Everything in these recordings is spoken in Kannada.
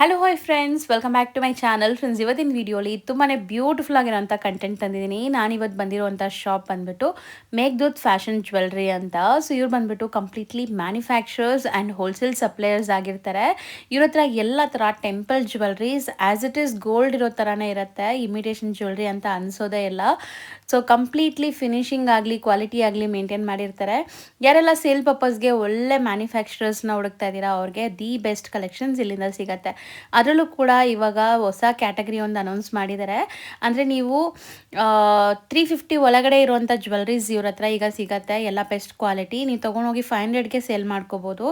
Hello hi friends, welcome back to my channel. Friends, ಇವತ್ತಿನ ವಿಡಿಯೋಲಿ ತುಂಬಾ ಬ್ಯೂಟಿಫುಲ್ ಆಗಿರೋಂಥ ಕಂಟೆಂಟ್ ತಂದಿದ್ದೀನಿ. ನಾನಿವತ್ತು ಬಂದಿರೋಂಥ ಶಾಪ್ ಬಂದುಬಿಟ್ಟು ಮೇಘದೂತ್ ಫ್ಯಾಷನ್ ಜ್ಯುವೆಲ್ರಿ ಅಂತ. ಸೊ ಇವ್ರು ಬಂದುಬಿಟ್ಟು completely manufacturers and wholesale suppliers ಆಗಿರ್ತಾರೆ. ಇವ್ರ ಹತ್ರ ಎಲ್ಲ ಥರ temple jewelleries as it is gold ಇರೋ ಥರನೇ ಇರುತ್ತೆ, ಇಮಿಟೇಷನ್ ಜ್ಯುವೆಲ್ರಿ ಅಂತ ಅನಿಸೋದೇ ಇಲ್ಲ. ಸೊ ಕಂಪ್ಲೀಟ್ಲಿ ಫಿನಿಶಿಂಗ್ ಆಗಲಿ ಕ್ವಾಲಿಟಿ ಆಗಲಿ ಮೇಂಟೈನ್ ಮಾಡಿರ್ತಾರೆ. ಯಾರೆಲ್ಲ ಸೇಲ್ ಪರ್ಪಸ್ಗೆ ಒಳ್ಳೆ ಮ್ಯಾನುಫ್ಯಾಕ್ಚರರ್ಸ್ನ ಹುಡುಕ್ತಾ ಇದ್ದೀರಾ ಅವ್ರಿಗೆ ದಿ ಬೆಸ್ಟ್ ಕಲೆಕ್ಷನ್ಸ್ ಇಲ್ಲಿಂದ ಸಿಗುತ್ತೆ. ಅದರಲ್ಲೂ ಕೂಡ ಇವಾಗ ಹೊಸ ಕ್ಯಾಟಗರಿ ಒಂದು ಅನೌನ್ಸ್ ಮಾಡಿದ್ದಾರೆ. ಅಂದರೆ ನೀವು 350 ಒಳಗಡೆ ಇರುವಂಥ ಜ್ಯುವೆಲ್ರೀಸ್ ಇವ್ರ ಹತ್ರ ಈಗ ಸಿಗುತ್ತೆ. ಎಲ್ಲ ಬೆಸ್ಟ್ ಕ್ವಾಲಿಟಿ, ನೀವು ತೊಗೊಂಡೋಗಿ 500ಗೆ ಸೇಲ್ ಮಾಡ್ಕೋಬೋದು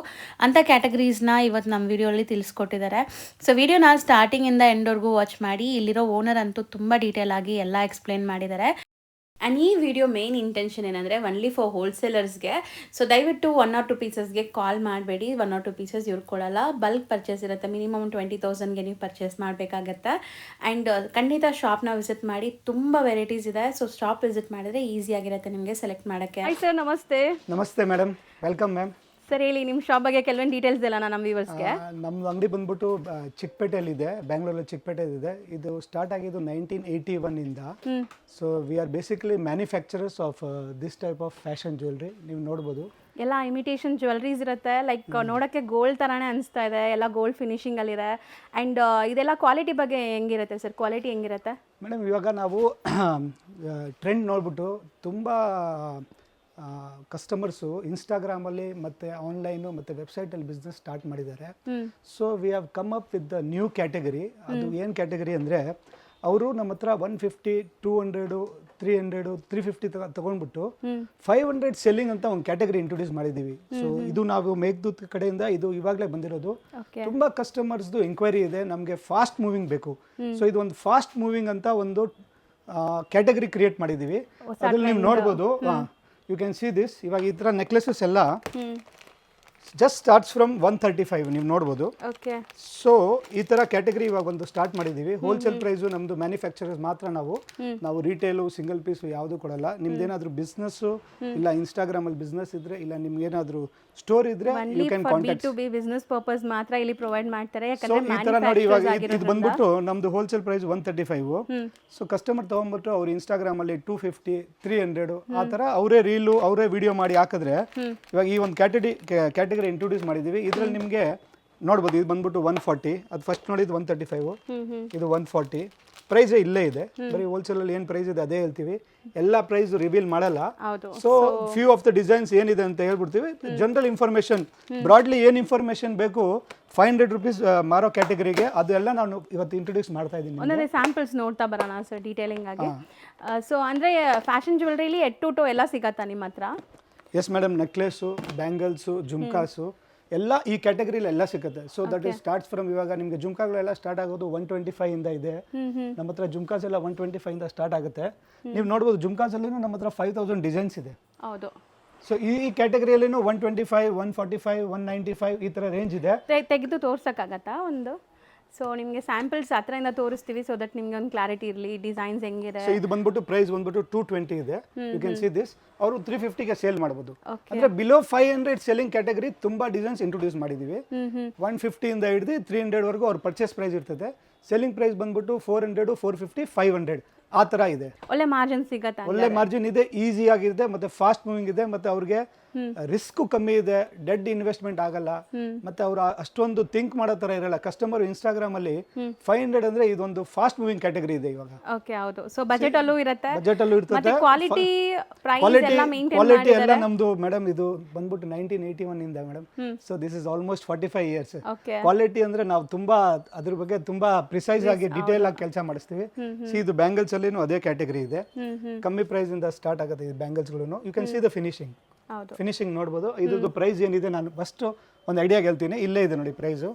ಅಂಥ ಕ್ಯಾಟಗರೀಸ್ನ ಇವತ್ತು ನಮ್ಮ ವಿಡಿಯೋಲಿ ತಿಳಿಸ್ಕೊಟ್ಟಿದ್ದಾರೆ. ಸೊ ವಿಡಿಯೋನ ಸ್ಟಾರ್ಟಿಂಗಿಂದ ಎಂಡ್ವರೆಗೂ ವಾಚ್ ಮಾಡಿ. ಇಲ್ಲಿರೋ ಓನರ್ ಅಂತೂ ತುಂಬ ಡೀಟೇಲ್ ಆಗಿ ಎಲ್ಲ ಎಕ್ಸ್ಪ್ಲೇನ್ ಮಾಡಿದ್ದಾರೆ. ಆ್ಯಂಡ್ ಈ ವಿಡಿಯೋ ಮೇನ್ ಇಂಟೆನ್ಷನ್ ಏನಂದರೆ ಒನ್ಲಿ ಫಾರ್ ಹೋಲ್ಸೇಲರ್ಸ್ಗೆ. ಸೊ ದಯವಿಟ್ಟು 1 or 2 ಪೀಸಸ್ಗೆ ಕಾಲ್ ಮಾಡಬೇಡಿ. 1 or 2 ಪೀಸಸ್ ಇವ್ರು ಕೊಡಲ್ಲ. ಬಲ್ಕ್ ಪರ್ಚೇಸ್ ಇರುತ್ತೆ, ಮಿನಿಮಮ್ 20,000ಗೆ ನೀವು ಪರ್ಚೇಸ್ ಮಾಡಬೇಕಾಗತ್ತೆ. ಆ್ಯಂಡ್ ಖಂಡಿತ ಶಾಪ್ನ ವಿಸಿಟ್ ಮಾಡಿ, ತುಂಬ ವೆರೈಟೀಸ್ ಇದೆ. ಸೊ ಶಾಪ್ ವಿಸಿಟ್ ಮಾಡಿದ್ರೆ ಈಸಿಯಾಗಿರುತ್ತೆ ನಿಮಗೆ ಸೆಲೆಕ್ಟ್ ಮಾಡೋಕ್ಕೆ. ಹಾಯ್ ಸರ್, ನಮಸ್ತೆ. ನಮಸ್ತೆ ಮೇಡಮ್, ವೆಲ್ಕಮ್ ಮ್ಯಾಮ್. ಸರ್ ಹೇಳಿ, ನಿಮ್ಮ ಶಾಪ್ ಬಗ್ಗೆ ಕೆಲವೊಂದು ಡೀಟೇಲ್ಸ್ ಎಲ್ಲ ನಮ್ಮ ವ್ಯೂವರ್ಸ್ಗೆ. ನಮ್ಮದು ಅಂಗಡಿ ಬಂದ್ಬಿಟ್ಟು ಚಿಕ್ಕಪೇಟೆಯಲ್ಲಿದೆ, ಬ್ಯಾಂಗ್ಳೂರಲ್ಲಿ ಚಿಕ್ಕಪೇಟೆಯಲ್ಲಿದೆ. ಇದು ಸ್ಟಾರ್ಟ್ ಆಗಿದ್ದು 1981 ಇಂದ. So we are basically manufacturers of this type of fashion jewellery. ನೀವು ನೋಡ್ಬೋದು ಎಲ್ಲ ಇಮಿಟೇಷನ್ ಜ್ಯುವೆಲ್ರೀಸ್ ಇರುತ್ತೆ, ಲೈಕ್ ನೋಡೋಕ್ಕೆ ಗೋಲ್ಡ್ ಥರನೇ ಅನಿಸ್ತಾ ಇದೆ. ಎಲ್ಲ ಗೋಲ್ಡ್ ಫಿನಿಶಿಂಗಲ್ಲಿದೆ. ಆ್ಯಂಡ್ ಇದೆಲ್ಲ ಕ್ವಾಲಿಟಿ ಬಗ್ಗೆ ಹೆಂಗಿರುತ್ತೆ ಸರ್? ಕ್ವಾಲಿಟಿ ಹೆಂಗಿರುತ್ತೆ ಮೇಡಮ್? ಇವಾಗ ನಾವು ಟ್ರೆಂಡ್ ನೋಡ್ಬಿಟ್ಟು ತುಂಬ ಕಸ್ಟಮರ್ಸು ಇನ್ಸ್ಟಾಗ್ರಾಮಲ್ಲಿ ಮತ್ತು ಆನ್ಲೈನು ಮತ್ತು ವೆಬ್ಸೈಟಲ್ಲಿ ಬಿಸ್ನೆಸ್ ಸ್ಟಾರ್ಟ್ ಮಾಡಿದ್ದಾರೆ. So we have come up with the new category. ಅದು ಏನು ಕ್ಯಾಟಗರಿ ಅಂದರೆ, ಅವರು ನಮ್ಮ ಹತ್ರ 150, 200, 300, 350 ತೊಗೊಂಡ್ಬಿಟ್ಟು 500 ಸೆಲ್ಲಿಂಗ್ ಅಂತ ಒಂದು ಕ್ಯಾಟಗರಿ ಇಂಟ್ರೊಡ್ಯೂಸ್ ಮಾಡಿದ್ದೀವಿ. ಸೊ ಇದು ನಾವು ಮೇಘದೂತ್ ಕಡೆಯಿಂದ ಇದು ಇವಾಗಲೇ ಬಂದಿರೋದು. ತುಂಬ ಕಸ್ಟಮರ್ಸ್ದು ಎಂಕ್ವೈರಿ ಇದೆ, ನಮಗೆ ಫಾಸ್ಟ್ ಮೂವಿಂಗ್ ಬೇಕು. ಸೊ ಇದು ಒಂದು ಫಾಸ್ಟ್ ಮೂವಿಂಗ್ ಅಂತ ಒಂದು ಕ್ಯಾಟಗರಿ ಕ್ರಿಯೇಟ್ ಮಾಡಿದ್ದೀವಿ. ಅದ್ರಲ್ಲಿ ನೀವು ನೋಡ್ಬೋದು, ಯು ಕ್ಯಾನ್ ಸಿ ದಿಸ್. ಇವಾಗ ಈ ಥರ ನೆಕ್ಲೆಸಸ್ ಎಲ್ಲ ಜಸ್ಟ್ ಸ್ಟಾರ್ಟ್ಸ್ ಫ್ರಮ್ 135 ನೀವು ನೋಡ್ಬೋದು. ಸೊ ಈ ಥರ ಕ್ಯಾಟಗರಿ ಇವಾಗ ಒಂದು ಸ್ಟಾರ್ಟ್ ಮಾಡಿದ್ದೀವಿ. ಹೋಲ್ಸೇಲ್ ಪ್ರೈಸು ನಮ್ಮದು ಮ್ಯಾನುಫ್ಯಾಕ್ಚರರ್ಸ್ ಮಾತ್ರ. ನಾವು ರಿಟೇಲು ಸಿಂಗಲ್ ಪೀಸು ಯಾವುದೂ ಕೊಡಲ್ಲ. ನಿಮ್ದೇನಾದರೂ ಬಿಸ್ನೆಸ್ಸು ಇಲ್ಲ ಇನ್ಸ್ಟಾಗ್ರಾಮಲ್ಲಿ ಬಿಸ್ನೆಸ್ ಇದ್ದರೆ, ಇಲ್ಲ ನಿಮ್ಗೇನಾದರೂ ಸ್ಟೋರ್ ಇದ್ದರೆ you can contact. Business purpose ಮಾತ್ರ ಇಲ್ಲಿ ಪ್ರೊವೈಡ್ ಮಾಡ್ತಾರೆ. ಸೊ ಈ ಥರ ನೋಡಿ, ಇವಾಗ ಇದು ಬಂದ್ಬಿಟ್ಟು ನಮ್ಮದು ಹೋಲ್ಸೇಲ್ ಪ್ರೈಸ್ 135. ಸೊ ಕಸ್ಟಮರ್ ತೊಗೊಂಡ್ಬಿಟ್ಟು ಅವ್ರು ಇನ್ಸ್ಟಾಗ್ರಾಮಲ್ಲಿ 250, 300 ಆ ಥರ ಅವರೇ ರೀಲು ಅವರೇ ವಿಡಿಯೋ ಮಾಡಿ ಹಾಕಿದ್ರೆ, ಇವಾಗ ಈ ಒಂದು ಕ್ಯಾಟಗರಿ ಇಂಟ್ರೊಡ್ಯೂಸ್ ಮಾಡಿದ್ದೀವಿ. ಇದರಲ್ಲಿ ನಿಮಗೆ ನೋಡ್ಬೋದು, ಇದು ಬಂದ್ಬಿಟ್ಟು 140. ಅದು ಫಸ್ಟ್ ನೋಡಿದ್ದು 135, ಇದು 140. ಪ್ರೈಸ್ ಇಲ್ಲೇ ಇದೆ. ಬರೀ ಹೋಲ್ಸೇಲಲ್ಲಿ ಏನು ಪ್ರೈಸ್ ಇದೆ ಅದೇ ಹೇಳ್ತೀವಿ, ಎಲ್ಲ ಪ್ರೈಸ್ ರಿವೀಲ್ ಮಾಡಲ್ಲ. So few of the designs ಏನಿದೆ ಅಂತ ಹೇಳ್ಬಿಡ್ತೀವಿ. ಜನರಲ್ ಇನ್ಫಾರ್ಮೇಷನ್, ಬ್ರಾಡ್ಲಿ ಏನು ಇನ್ಫಾರ್ಮೇಷನ್ ಬೇಕು 500 ರೂಪೀಸ್ ಮಾರೋ ಕ್ಯಾಟಗರಿಗೆ, ಅದೆಲ್ಲ ನಾನು ಇವತ್ತು ಇಂಟ್ರೊಡ್ಯೂಸ್ ಮಾಡ್ತಾ ಇದ್ದೀನಿ. ಒಂದೊಂದೇ ಸ್ಯಾಂಪಲ್ಸ್ ನೋಡ್ತಾ ಬರೋಣ ಸರ್ ಡೀಟೇಲಿಂಗ್ ಆಗಿ. ಸೊ ಅಂದರೆ ಫ್ಯಾಷನ್ ಜ್ಯುವೆಲ್ರಿಲಿ ಎಡ್ ಟು ಎಲ್ಲ ಸಿಗತ್ತಾ ನಿಮ್ಮ ಹತ್ರ? Yes madam, necklace, bangles, jhumkas ಎಲ್ಲ ಈ ಕ್ಯಾಟಗರಿಲಿ ಎಲ್ಲ ಸಿಗುತ್ತೆ. So that is starts from, ಇವಾಗ ನಿಮಗೆ ಜುಮ್ಕಾಗಳೆಲ್ಲ ಸ್ಟಾರ್ಟ್ ಆಗೋದು 125 ಇಂದ ಇದೆ. ನಮ್ಮ ಹತ್ರ ಜುಮ್ಕಾಸ್ ಎಲ್ಲ 125 ಇಂದ ಸ್ಟಾರ್ಟ್ ಆಗುತ್ತೆ. ನೀವು ನೋಡ್ಬೋದು, ಜುಮ್ಕಾಸಲ್ಲೂ ನಮ್ಮ ಹತ್ರ 5000 ಡಿಸೈನ್ಸ್ ಇದೆ. ಹೌದು. ಸೊ ಈ ಕ್ಯಾಟಗರಿಯಲ್ಲಿನೂ 125, 145, 195 ಈ ಥರ ರೇಂಜ್ ಇದೆ. ತೆಗೆದು ತೋರ್ಸೋಕ್ಕಾಗತ್ತಾ ಒಂದು? ಸೊ ನಿಮಗೆ ಸ್ಯಾಂಪಲ್ಸ್ ಹತ್ರದಿಂದ ತೋರಿಸ್ತೀವಿ, ಸೊ ದಟ್ ನಿಮಗೆ ಒಂದು ಕ್ಲಾರಿಟಿ ಇರಲಿ ಡಿಸೈನ್ಸ್ ಹೆಂಗಿದೆ. ಸೊ ಇದು ಬಂದ್ಬಿಟ್ಟು ಪ್ರೈಸ್ ಬಂದ್ಬಿಟ್ಟು 220 ಇದೆ. You can see this. ಅವರು 350ಗೆ ಸೇಲ್ ಮಾಡ್ಬೋದು. ಅಂದ್ರೆ ಬಿಲೋ 500 ಸೆಲ್ಲಿಂಗ್ ಕ್ಯಾಟಗರಿ ತುಂಬಾ ಡಿಸೈನ್ಸ್ ಇಂಟ್ರೊಡ್ಯೂಸ್ ಮಾಡಿದೀವಿ. 150 ಇಂದ ಹಿಡಿದು 300 ವರೆಗೂ ಅವ್ರ ಪರ್ಚೇಸ್ ಪ್ರೈಸ್ ಇರ್ತದೆ. ಸೆಲ್ಲಿಂಗ್ ಪ್ರೈಸ್ ಬಂದ್ಬಿಟ್ಟು 400, 450, 500 ಆ ಥರ ಇದೆ. ಒಳ್ಳೆ ಮಾರ್ಜಿನ್ ಸಿಗುತ್ತೆ. ಒಳ್ಳೆ ಮಾರ್ಜಿನ್ ಇದೆ, ಈಸಿ ಆಗಿದೆ, ಮತ್ತೆ ಫಾಸ್ಟ್ ಮೂವಿಂಗ್ ಇದೆ, ಮತ್ತೆ ಅವ್ರಿಗೆ ರಿಸ್ಕ್ ಕಮ್ಮಿ ಇದೆ, ಡೆಡ್ ಇನ್ವೆಸ್ಟ್ಮೆಂಟ್ ಆಗಲ್ಲ, ಮತ್ತೆ ಅವ್ರು ಅಷ್ಟೊಂದು ಥಿಂಕ್ ಮಾಡೋ ತರ ಇರಲ್ಲ. ಕಸ್ಟಮರ್ ಇನ್ಸ್ಟಾಗ್ರಾಮ್ ಅಲ್ಲಿ 500 ಅಂದ್ರೆ ಇದೊಂದು ಫಾಸ್ಟ್ ಮೂವಿಂಗ್ ಕ್ಯಾಟಗರಿ ಇದೆ ಇವಾಗ. ಓಕೆ, ಹೌದು. ಸೊ ಬಜೆಟ್ ಅಲ್ಲೂ ಇರುತ್ತೆ, ಇರ್ತದೆ. ಕ್ವಾಲಿಟಿ ಎಲ್ಲ ನಮ್ದು ಮೇಡಮ್, ಇದು ಬಂದ್ಬಿಟ್ಟು 1981 ಇಂದ madam. So this is almost 45 years. Quality ಅಂದ್ರೆ ನಾವು ತುಂಬಾ ಅದ್ರ ಬಗ್ಗೆ ತುಂಬಾ ಪ್ರಿಸೈಸ್ ಆಗಿ ಡಿಟೇಲ್ ಆಗಿ ಕೆಲಸ ಮಾಡಿಸ್ತೀವಿ. ಸಿ ಇದು ಬ್ಯಾಂಗಲ್ಸ್ ಅಲ್ಲಿನೂ ಅದೇ ಕ್ಯಾಟಗರಿ ಇದೆ. ಕಮ್ಮಿ ಪ್ರೈಸ್ ಇಂದ ಸ್ಟಾರ್ಟ್ ಆಗುತ್ತೆ ಈ ಬ್ಯಾಂಗಲ್ಸ್ ಗಳು. You can see the finishing ನೋಡ್ಬೋದು. ಇದ್ರದ್ದು ಪ್ರೈಸ್ ಏನಿದೆ ನಾನು ಫಸ್ಟ್ ಒಂದು ಐಡಿಯಾ ಹೇಳ್ತೀನಿ. ಇಲ್ಲೇ ಇದೆ ನೋಡಿ ಪ್ರೈಸು.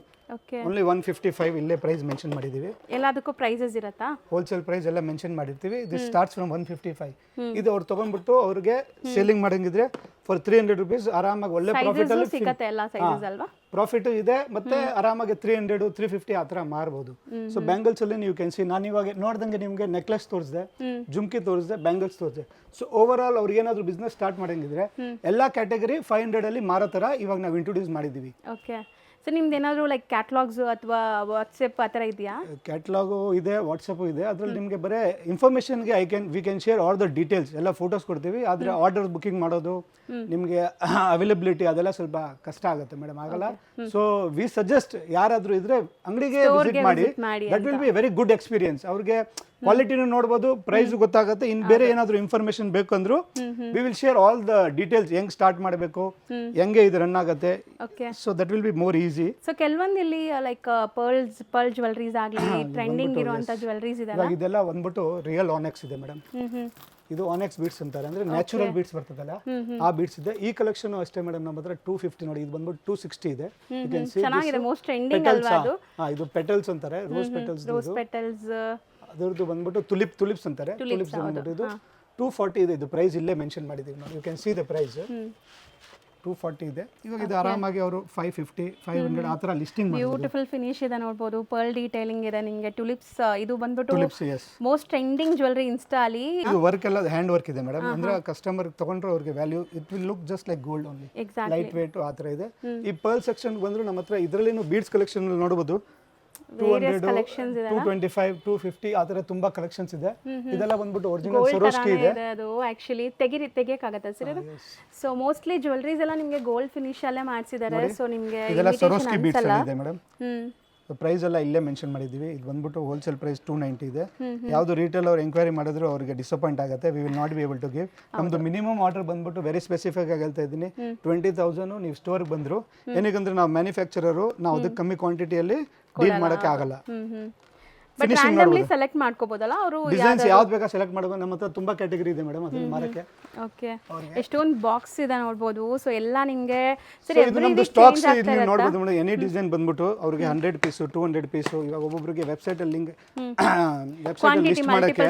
ಓನ್ಲಿ 155 ಇಲ್ಲೇ ಪ್ರೈಸ್ ಮೆನ್ಷನ್ ಮಾಡಿದ್ದೀವಿ. ಎಲ್ಲದಕ್ಕೂ ಪ್ರೈಸಸ್ ಇರುತ್ತಾ? ಹೋಲ್ಸೇಲ್ ಪ್ರೈಸ್ ಎಲ್ಲ ಮೆನ್ಷನ್ ಮಾಡಿರ್ತೀವಿ. This starts from 155. ಇದು ಅವ್ರು ತಗೊಂಡ್ಬಿಟ್ಟು ಅವ್ರಿಗೆ ಸೇಲಿಂಗ್ ಮಾಡಂಗಿದ್ರೆ ಫಾರ್ 300 ರೂಪೀಸ್ ಆರಾಮಾಗಿ ಒಳ್ಳೆ ಪ್ರಾಫಿಟ್ ಅಲ್ಲಿ ಸಿಗುತ್ತೆ. ಎಲ್ಲ ಸೈಜಸ್ ಅಲ್ವಾ? ಪ್ರಾಫಿಟ್ ಇದೆ, ಮತ್ತೆ ಆರಾಮಾಗಿ 300, 350 ಆ ಥರ ಮಾರ್ಬೋದು. ಸೊ ಬ್ಯಾಂಗಲ್ಸ್ ಅಲ್ಲಿ ನೀವು ಕ್ಯಾನ್ ಸಿ, ನಾನು ಇವಾಗ ನೋಡ್ದಂಗೆ ನಿಮಗೆ ನೆಕ್ಲೆಸ್ ತೋರಿಸಿದೆ, ಜುಮ್ಕಿ ತೋರಿಸಿದೆ, ಬ್ಯಾಂಗಲ್ಸ್ ತೋರಿಸಿದೆ. ಸೊ ಓವರ್ ಆಲ್ ಅವ್ರಿಗೆ ಏನಾದ್ರು ಬಿಸ್ನೆಸ್ ಸ್ಟಾರ್ಟ್ ಮಾಡಂಗಿದ್ರೆ ಎಲ್ಲ ಕ್ಯಾಟಗರಿ 500 ಅಲ್ಲಿ ಮಾರೋ ಥರ ಇವಾಗ ನಾವು ಇಂಟ್ರೊಡ್ಯೂಸ್ ಮಾಡಿದ್ದೀವಿ. ಓಕೆ. ಸೊ ನಿಮ್ದು ಏನಾದರೂ ಲೈಕ್ ಕ್ಯಾಟ್ಲಾಗ್ಸ್ ಅಥವಾ ವಾಟ್ಸಪ್ ಆ ಥರ ಇದೆಯಾ? ಕ್ಯಾಟ್ಲಾಗು ಇದೆ, ವಾಟ್ಸಪ್ಪು ಇದೆ. ಅದರಲ್ಲಿ ನಿಮಗೆ ಬರೀ ಇನ್ಫಾರ್ಮೇಷನ್ಗೆ we can share all the details, ಎಲ್ಲ ಫೋಟೋಸ್ ಕೊಡ್ತೀವಿ. ಆದರೆ ಆರ್ಡರ್ ಬುಕಿಂಗ್ ಮಾಡೋದು ನಿಮಗೆ ಅವೈಲಬಿಲಿಟಿ ಅದೆಲ್ಲ ಸ್ವಲ್ಪ ಕಷ್ಟ ಆಗುತ್ತೆ ಮೇಡಮ್, ಆಗಲ್ಲ. ಸೊ ವಿ ಸಜೆಸ್ಟ್ ಯಾರಾದರೂ ಇದ್ರೆ ಅಂಗಡಿಗೆ ವಿಸಿಟ್ ಮಾಡಿ, that will be very good experience. ಅವ್ರಿಗೆ ಕ್ವಾಲಿಟಿನೂ ನೋಡ್ಬೋದು, ಪ್ರೈಸ್ ಗೊತ್ತಾಗುತ್ತೆ. ಇನ್ನು ಬೇರೆ ಏನಾದರೂ ಇನ್ಫಾರ್ಮೇಷನ್ ಬೇಕು ಅಂದ್ರು we will share all the details, ಹೆಂಗ್ ಸ್ಟಾರ್ಟ್ ಮಾಡಬೇಕು, ಹೆಂಗೆ ಇದು ರನ್ ಆಗುತ್ತೆ. So that will be more easy. So ಕೆಲವೊಂದು ಇಲ್ಲಿ ಲೈಕ್ ಪರ್ಲ್ ಜ್ಯುವೆಲ್ರೀಸ್ ಆಗಲಿ, ಟ್ರೆಂಡಿಂಗ್ ಇರುವಂಥ ಜ್ಯುವೆಲ್ರೀಸ್ ಇದೆ. ಇದೆಲ್ಲ ಬಂದ್ಬಿಟ್ಟು ರಿಯಲ್ ಆನೆಕ್ಸ್ ಇದೆ ಮೇಡಮ್. ಇದು ಆನೆಕ್ಸ್ ಬೀಡ್ಸ್ ಅಂತಾರೆ, ಅಂದ್ರೆ ನ್ಯಾಚುರಲ್ ಬೀಡ್ಸ್ ಬರ್ತದಲ್ಲ ಆ ಬೀಡ್ಸ್ ಇದೆ. ಈ ಕಲೆಕ್ಷನ್ ಅಷ್ಟೇ ಮೇಡಮ್, ನಮ್ಮ ಹತ್ರ 250 ನೋಡಿ, ಇದು ಬಂದ್ಬಿಟ್ಟು 260 ಇದೆ. ಯು ಕ್ಯಾನ್ ಸೀ ಚೆನ್ನಾಗಿದೆ, ಮೋಸ್ಟ್ ಟ್ರೆಂಡಿಂಗ್ ಅಲ್ವಾ ಅದು? ಇದು ಪೆಟಲ್ಸ್ ಅಂತಾರೆ, ರೋಸ್ ಪೆಟಲ್ಸ್. ರೋಸ್ ಪೆಟಲ್ಸ್ ಅದರದ್ದು ಬಂದ್ಬಿಟ್ಟು ತುಲಿಪ್ಸ್ ಅಂತಾರೆ. ತುಲಿಪ್ಸ್ ಬಂದ್ಬಿಟ್ಟು ಇದು 240 ಇದೆ. ಇದು ಪ್ರೈಸ್ ಇಲ್ಲೇ ಮೆನ್ಷನ್ ಮಾಡಿದ್ದೀವಿ ನಾವು. You can see the price 240 ಇದೆ. ಇವಾಗ ಇದು ಆರಾಮಾಗಿ ಅವರು 550 500 ಆ ಥರ ಲಿಸ್ಟಿಂಗ್ ಮಾಡಿ. ಬ್ಯೂಟಿಫುಲ್ ಫಿನಿಶ್ ಇದೆ ನೋಡ್ಬೋದು, ಪರ್ಲ್ ಡೀಟೇಲಿಂಗ್ ಇದೆ ನಿಮಗೆ. ಟುಲಿಪ್ಸ್ ಇದು ಬಂದ್ಬಿಟ್ಟು tulips, yes, most trending jewellery insta ಅಲ್ಲಿ. ಇದು ವರ್ಕ್ ಎಲ್ಲ ಹ್ಯಾಂಡ್ ವರ್ಕ್ ಇದೆ ಮೇಡಮ್, ಅಂದ್ರೆ ಕಸ್ಟಮರ್ ತಗೊಂಡ್ರೆ ಅವ್ರಿಗೆ value, it will look just like gold only. Light weight ಆ ಥರ ಇದೆ. ಈ ಪರ್ಲ್ ಸೆಕ್ಷನ್ ಬಂದ್ರು ನಮ್ಮ ಹತ್ರ ಇದರಲ್ಲಿನೂ ಬೀಡ್ಸ್ ಕಲೆಕ್ಷನ್ ನೋಡಬಹುದು. 200 225 250 ಆ ಥರ ತುಂಬಾ ಕಲೆಕ್ಷನ್ಸ್ ಇದೆ. ಇದೆಲ್ಲ ಬಂದ್ಬಿಟ್ಟು ಒರಿಜಿನಲ್ ಸರೋಸ್ಕಿ ಇದೆ. ಅದು ಆಕ್ಚುಲಿ ತೆಗಿಯಕ್ಕಾಗತ್ತೆ ಸರ್ ಇದು. ಸೊ ಮೋಸ್ಟ್ಲಿ ಜ್ಯುವೆಲ್ರೀಸ್ ಎಲ್ಲ ನಿಮಗೆ ಗೋಲ್ಡ್ ಫಿನಿಶ್ ಅಲ್ಲೇ ಮಾಡಿಸಿದ್ದಾರೆ. ಸೊ ನಿಮಗೆ ಇದೆಲ್ಲ ಸರೋಸ್ಕಿ ಬೀಡ್ಸ್ ಇದೆ ಮೇಡಮ್. ಪ್ರೈಸ್ ಎಲ್ಲ ಇಲ್ಲೇ ಮೆನ್ಷನ್ ಮಾಡಿದ್ದೀವಿ. ಇದು ಬಂದ್ಬಿಟ್ಟು ಹೋಲ್ಸೇಲ್ ಪ್ರೈಸ್ 290 ಇದೆ. ಯಾವುದು ರಿಟೇಲ್ ಅವ್ರು ಎಂಕ್ವೈರಿ ಮಾಡಿದ್ರು ಅವ್ರಿಗೆ ಡಿಸಪಾಯಿಂಟ್ ಆಗುತ್ತೆ. We will not be able to give. ನಮ್ದು ಮಿನಿಮಮ್ ಆರ್ಡರ್ ಬಂದ್ಬಿಟ್ಟು ವೆರಿ ಸ್ಪೆಸಿಫಿಕ್ ಆಗಿ ಹೇಳ್ತಾ ಇದ್ದೀನಿ, 20,000 ನೀವು ಸ್ಟೋರ್ಗೆ ಬಂದ್ರು. ಏನಕ್ಕಂದ್ರೆ ನಾವು ಮ್ಯಾನುಫ್ಯಾಕ್ಚರರು, ನಾವು ಅದಕ್ಕೆ ಕಮ್ಮಿ ಕ್ವಾಂಟಿಟಿಯಲ್ಲಿ ಡೀಲ್ ಮಾಡೋಕ್ಕೆ ಆಗಲ್ಲ. ಬಟ್ ರ್ಯಾಂಡಮ್ಲಿ ಸೆಲೆಕ್ಟ್ ಮಾಡ್ಕೋಬಹುದಲ್ಲ ಅವರು, ಡಿಸೈನ್ಸ್ ಯಾವ್ದು ಬೇಕಾ ಸೆಲೆಕ್ಟ್ ಮಾಡಬಹುದು. ನಮ್ಮ ಹತ್ರ ತುಂಬಾ ಕ್ಯಾಟಗರಿ ಇದೆ ಮೇಡಮ್ ಅದನ್ನ ಮಾರಕ್ಕೆ. ಓಕೆ, ಎಷ್ಟೊಂದು ಬಾಕ್ಸ್ ಇದೆ ನೋಡಬಹುದು. ಸೊ ಎಲ್ಲ ನಿಮಗೆ ಸರ್ ಇದು ನಮ್ದು ಸ್ಟಾಕ್ಸ್ ನೀವು ನೋಡಬಹುದು ಮೇಡಮ್. ಎನಿ ಡಿಸೈನ್ ಬಂದ್ಬಿಟ್ಟು ಅವರಿಗೆ 100 ಪೀಸ್ 200 ಪೀಸ್. ಇವಾಗ ಒಬ್ಬೊಬ್ಬರಿಗೆ ವೆಬ್ಸೈಟ್ ಅಲ್ಲಿ ಲಿಂಕ್ ವೆಬ್ಸೈಟ್ ಅಲ್ಲಿ ಲಿಸ್ಟ್ ಮಾಡಕ್ಕೆ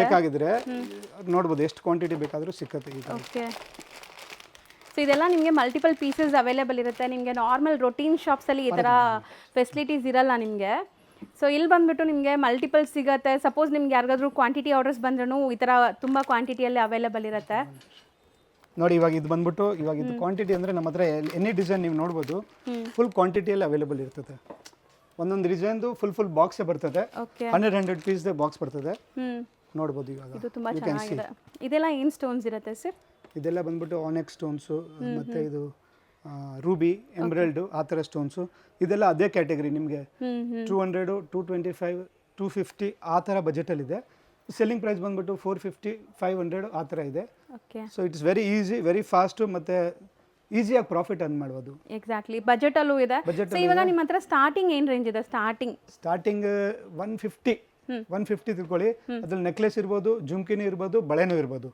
ಬೇಕಾಗಿದ್ರೆ ನೋಡಬಹುದು, ಎಷ್ಟು ಕ್ವಾಂಟಿಟಿ ಬೇಕಾದರೂ ಸಿಕ್ಕತ್ತೆ ಈಗ. ಓಕೆ, ಸೊ ಇದೆಲ್ಲ ನಿಮಗೆ ಮಲ್ಟಿಪಲ್ ಪೀಸಸ್ ಅವೈಲೇಬಲ್ ಇರುತ್ತೆ. ನಿಮಗೆ ನಾರ್ಮಲ್ ರೊಟೀನ್ ಶಾಪ್ಸಲ್ಲಿ ಈ ಥರ ಫೆಸಿಲಿಟೀಸ್ ಇರಲ್ಲ ನಿಮಗೆ. ಸೊ ಇಲ್ಲಿ ಬಂದ್ಬಿಟ್ಟು ನಿಮಗೆ ಮಲ್ಟಿಪಲ್ ಸಿಗುತ್ತೆ. ಸಪೋಸ್ ನಿಮ್ಗೆ ಯಾರಿಗಾದ್ರೂ ಕ್ವಾಂಟಿಟಿ ಆರ್ಡರ್ಸ್ ಬಂದ್ರೂ ಈ ಥರ ತುಂಬ ಕ್ವಾಂಟಿಟಿಯಲ್ಲಿ ಅವೈಲೇಬಲ್ ಇರುತ್ತೆ ನೋಡಿ. ಇವಾಗ ಇದು ಬಂದ್ಬಿಟ್ಟು ಇವಾಗ ಇದು ಕ್ವಾಂಟಿಟಿ ಅಂದರೆ ನಮ್ಮ ಹತ್ರ ಎನಿ ಡಿಸೈನ್ ನೀವು ನೋಡ್ಬೋದು, ಫುಲ್ ಕ್ವಾಂಟಿಟಿಯಲ್ಲಿ ಅವೈಲೇಬಲ್ ಇರ್ತದೆ. ಒಂದೊಂದು ಡಿಸೈನ್ದು ಫುಲ್ ಬಾಕ್ಸೇ ಬರ್ತದೆ. 100 ಪೀಸ್ದೇ ಬಾಕ್ಸ್ ಬರ್ತದೆ, ನೋಡ್ಬೋದು. ಇವಾಗ ಇದು ತುಂಬ ಚೆನ್ನಾಗಿದೆ. ಇದೆಲ್ಲ ಏನು ಸ್ಟೋನ್ಸ್ ಇರುತ್ತೆ ಸರ್? ಇದೆಲ್ಲ ಬಂದ್ಬಿಟ್ಟು ಆನೆಕ್ಸ್ ಸ್ಟೋನ್ಸು, ಮತ್ತು ಇದು ರೂಬಿ, ಎಮ್ರಲ್ಡು ಆ ಥರ ಸ್ಟೋನ್ಸು. ಇದೆಲ್ಲ ಅದೇ ಕ್ಯಾಟಗರಿ. ನಿಮಗೆ 200 225 250 ಆ ಥರ ಬಜೆಟಲ್ಲಿದೆ. ಸೆಲ್ಲಿಂಗ್ ಪ್ರೈಸ್ ಬಂದ್ಬಿಟ್ಟು 450 500 ಆ ಥರ ಇದೆ. So it's very easy, very fast, ಮತ್ತು ಈಸಿಯಾಗಿ ಪ್ರಾಫಿಟ್ ಅರ್ನ್ ಮಾಡ್ಬೋದು. ಎಕ್ಸಾಕ್ಟ್ಲಿ, ಬಜೆಟಲ್ಲೂ ಇದೆ. ಸೊ ಇವಾಗ ನಿಮ್ಮ ಹತ್ರ ಸ್ಟಾರ್ಟಿಂಗ್ ಏನು ರೇಂಜ್ ಇದೆ? ಸ್ಟಾರ್ಟಿಂಗ್ 150 ತಿಳ್ಕೊಳ್ಳಿ. ಅದ್ರಲ್ಲಿ ನೆಕ್ಲೆಸ್ ಇರ್ಬೋದು, ಜುಮ್ಕಿನಿ ಇರ್ಬೋದು, ಬಳೆನೂ ಇರ್ಬೋದು.